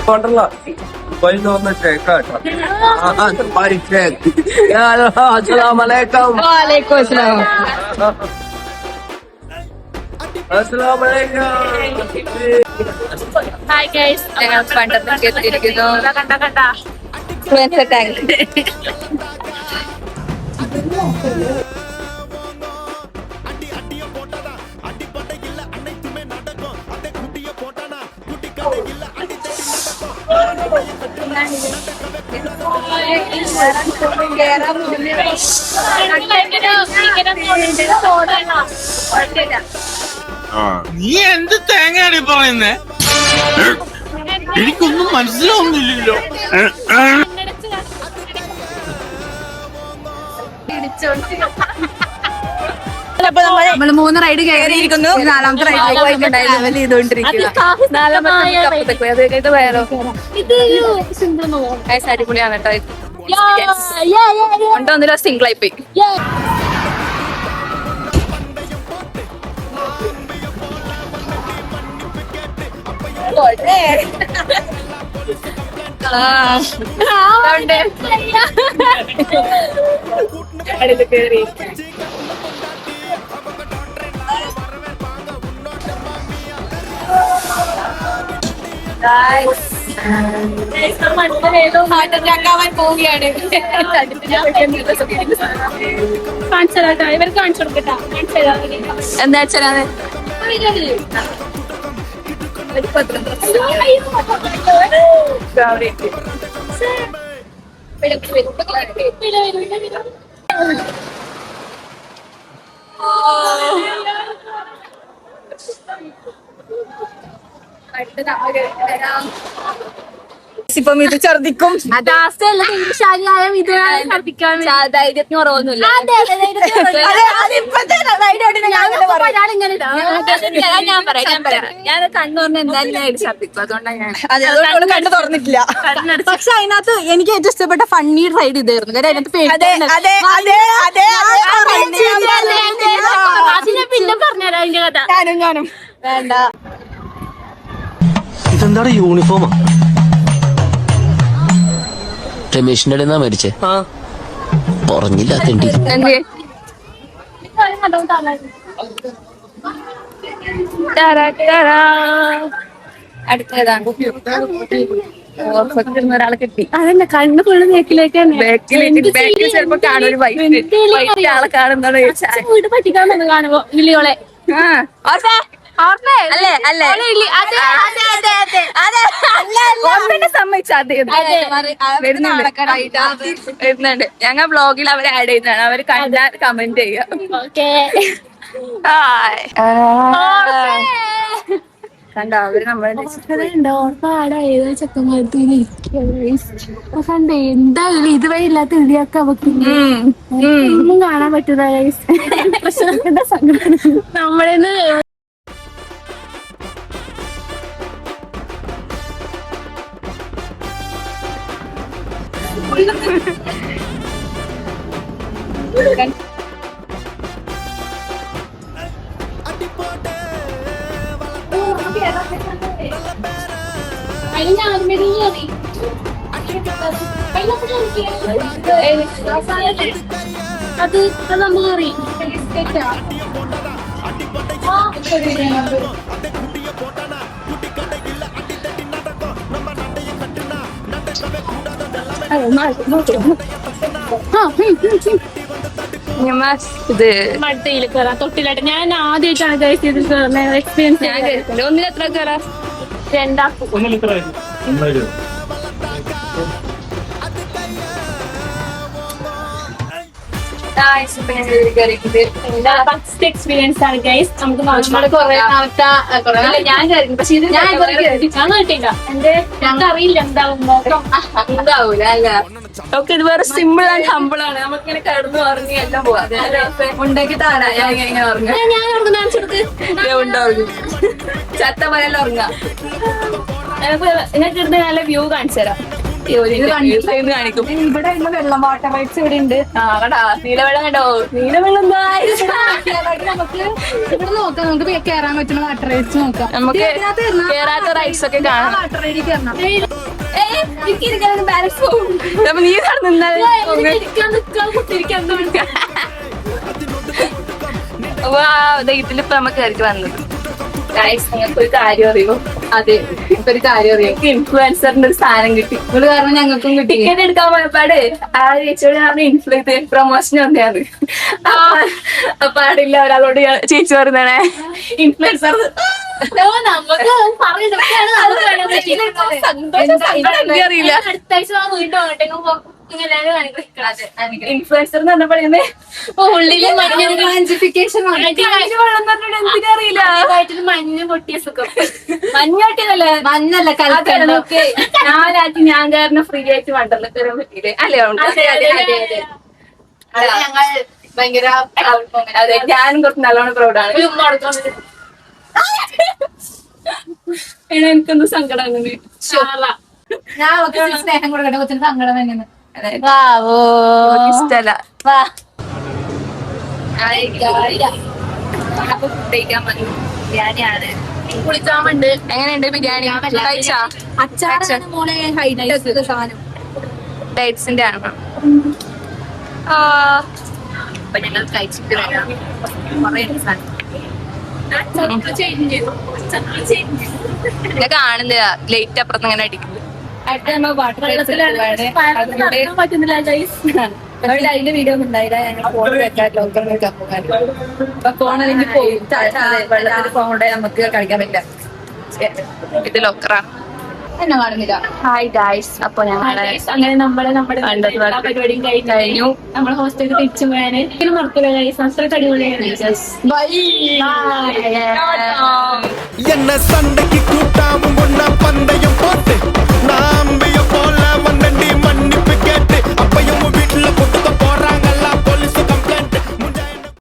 Wonderla. Going on the track. Body track. Assalamualaikum. Waalaikumsalam. Assalamualaikum. Hi guys. ഞങ്ങൾ പണ്ടത്തേക്ക് എത്തിയിരിക്കുന്നു. Tank. നീ എന്ത് തേങ്ങയാണ് പറയുന്നേ? എനിക്കൊന്നും മനസ്സിലാവുന്നില്ലല്ലോ. നമ്മള് 3 റൈഡ് കയറിയിരിക്കുന്നു. 4ാമത്തെ റൈഡ് ചെയ്തോണ്ടിരിക്കുന്നു. അടിപൊളിയാണ് കേട്ടോ. കൊണ്ടൊന്നില്ല സിംഗിൾ ആയി പോയി. അടുത്ത് കേറി പോവുകയാണ്. ഇവർ കാണിച്ചു കൊടുക്കട്ടാ. എന്താ വെച്ചാൽ ഇപ്പം ഇത് ഛർദിക്കും. ധൈര്യത്തിന് കുറവൊന്നുമില്ല. ഞാൻ പറയാം ഞാൻ കണ്ണൂറിന് എന്തായാലും ഞാൻ ഛർദിക്കും. അതുകൊണ്ടാണ് കണ്ണു തുറന്നിട്ടില്ല. പക്ഷെ അതിനകത്ത് എനിക്ക് ഏറ്റവും ഇഷ്ടപ്പെട്ട ഫണ്ണി റൈഡ് ഇതായിരുന്നു. കാര്യം അതിനകത്ത് പിന്നെ പറഞ്ഞുതരാം അതിന്റെ കഥ. ഞാനും വേണ്ട. ഇതെന്താണ് യൂണിഫോമാ? രമേശിന്റെ ഇടയിൽ നിന്നാ മരിച്ചേ? പറഞ്ഞില്ല. ഒരാളെ കിട്ടി. അതന്നെ കണ്ണ് ഫുള്ള് ബേക്കിലേക്ക് ചിലപ്പോ കാണും. ഒരു വൈറ്റ് ആളെ കാണുന്നത് വീട് പറ്റിക്കാണെന്ന് കാണുമ്പോ വിളിയോളെ വരുന്നുണ്ട്. ഞങ്ങൾ ബ്ലോഗിൽ അവരെ ആഡ് ചെയ്യുന്നതാണ്. അവര് കണ്ടാൽ കമന്റ് ചെയ്യാം. കണ്ടോ അവര് നമ്മളെ കണ്ടേ എന്താ ഇതുവരെ ഇല്ലാത്ത ഇടിയൊക്കെ അവർക്ക് ഒന്നും കാണാൻ പറ്റുന്ന നമ്മളെന്ന് അത് നമുക്ക് അറിയാം. ഇത് മട്ടയിൽ കയറാം. തൊട്ടിലായിട്ട് ഞാൻ ആദ്യമായിട്ടാണ് എക്സ്പീരിയൻസ്. ഞാൻ ഒന്നിൽ എത്ര കയറാം? 2 ഫസ്റ്റ് എക്സ്പീരിയൻസ് ആണ് ഗൈസ്. നമുക്ക് ഞാൻ പക്ഷെ ഇത് ഞാൻ കിട്ടില്ല. ഞങ്ങൾക്ക് അറിയില്ല എന്താവൂല അല്ല. ഓക്കെ ഇത് വേറെ സിമ്പിൾ ആൻഡ് ഹമ്പിൾ ആണ്. നമുക്കിങ്ങനെ കിടന്നു ഉറങ്ങി എല്ലാം പോവാം. ഉണ്ടാക്കി താടാ ഞാൻ ഇങ്ങനെ ഉറങ്ങാം. ഞാൻ ഉറങ്ങും ചത്ത പോലെല്ലാം ഉറങ്ങാം. നിങ്ങൾക്ക് ഇരുന്ന് നല്ല വ്യൂ കാണിച്ചു തരാം. കാണിക്കും. ഇവിടെ വെള്ളം വാട്ടർ റൈറ്റ്സ് ഇവിടെ ഉണ്ട്. കടാ നീലവെള്ളം കണ്ടോ? നീലവെള്ളം നമുക്ക് ഇവിടെ നോക്കാം. നമുക്ക് കയറാൻ പറ്റുന്ന വാട്ടർ റൈറ്റ്സ് നോക്കാം. നമുക്ക് കേറാത്ത റൈറ്റ്സ് ഒക്കെ കാണാം. വാട്ടർ റൈഡിൽ കയറണം. ബാലൻസ് പോകും. അപ്പൊ നീ ഇതിലിപ്പോ നമുക്ക് കയറി വന്നത് നിങ്ങൾക്ക് ഒരു കാര്യം അറിയോ? അതെ, ഒരു കാര്യം അറിയോ? ഇൻഫ്ലുവൻസറിന്റെ ഒരു സ്ഥാനം കിട്ടി. ഇവിടെ കാരണം ഞങ്ങൾക്കും കിട്ടി. ടിക്കറ്റ് എടുക്കാൻ പോയപ്പാട് ആ ചേച്ചിയോട് ഞാൻ ഇൻഫ്ലുവൻസ് പ്രൊമോഷൻ വന്നെയാണ്. പാടില്ല ഒരാളോട് ചേച്ചി പറയുന്നേ ഇൻഫ്ലുവൻസർ അറിയില്ല. അടുത്താഴ്ച വീണ്ടും ഇൻഫ്ലുവൻസർ എന്ന് പറഞ്ഞ പറയുന്നത് ഉള്ളില് എന്തിനറിയില്ല. മഞ്ഞ് പൊട്ടിയ സുഖം. മഞ്ഞ് പൊട്ടിയതല്ലേ? മഞ്ഞല്ല കലക്ക്. നാലാറ്റി ഞാൻ കാരണം ഫ്രീ ആയിട്ട് വണ്ടർല കയറാൻ പറ്റിയില്ലേ? അല്ലേ? ഞങ്ങൾ ഭയങ്കര അതെ, ഞാനും കുറച്ച് നല്ലോണം പ്രൗഡാണ്. എനിക്കൊന്നും സങ്കടം ഞാൻ സ്നേഹം കൊടുക്കട്ടെ. കൊച്ചിന് സങ്കടം തന്നെയാണ്. ഇഷ്ടല്ല. ബിരിയാണിയാണ്. കുളിച്ചാമുണ്ട്. എങ്ങനെയുണ്ട് ബിരിയാണി? അച്ചാറാണ് മോളെ ഹൈലൈറ്റ് സാധനം. ഡേറ്റ്സിന്റെ ആണ്. അപ്പൊ ഞങ്ങൾ കഴിച്ചിട്ട് വരാം. ഞാൻ കാണുന്നില്ല, ലൈറ്റ് അപ്പുറത്ത് ഇങ്ങനെ അടിക്കുന്നു. അതിന്റെ വീഡിയോ ഒന്നും ഉണ്ടായില്ല. ഞങ്ങൾ ഫോൺ വെക്കാൻ ലോക്കർ വെക്കാൻ പോകാൻ. അപ്പൊ ഫോൺ അല്ലെങ്കിൽ പോയി വെള്ളത്തിൽ ഫോൺ കൊണ്ടേ നമുക്ക് കളിക്കാൻ പറ്റില്ല. ഇത് ലോക്കറാണ്. എന്നെ കാണുന്നില്ല. Hi guys. അപ്പൊ അങ്ങനെ നമ്മുടെ പരിപാടിയും കഴിഞ്ഞു. നമ്മുടെ ഹോസ്റ്റലിൽ തിരിച്ചു പോയാന് മറക്കില്ല ഗൈസ്. അത്രയ്ക്ക് അടിപൊളിയാണ്. என்ன சண்டைக்கு கூட்டாம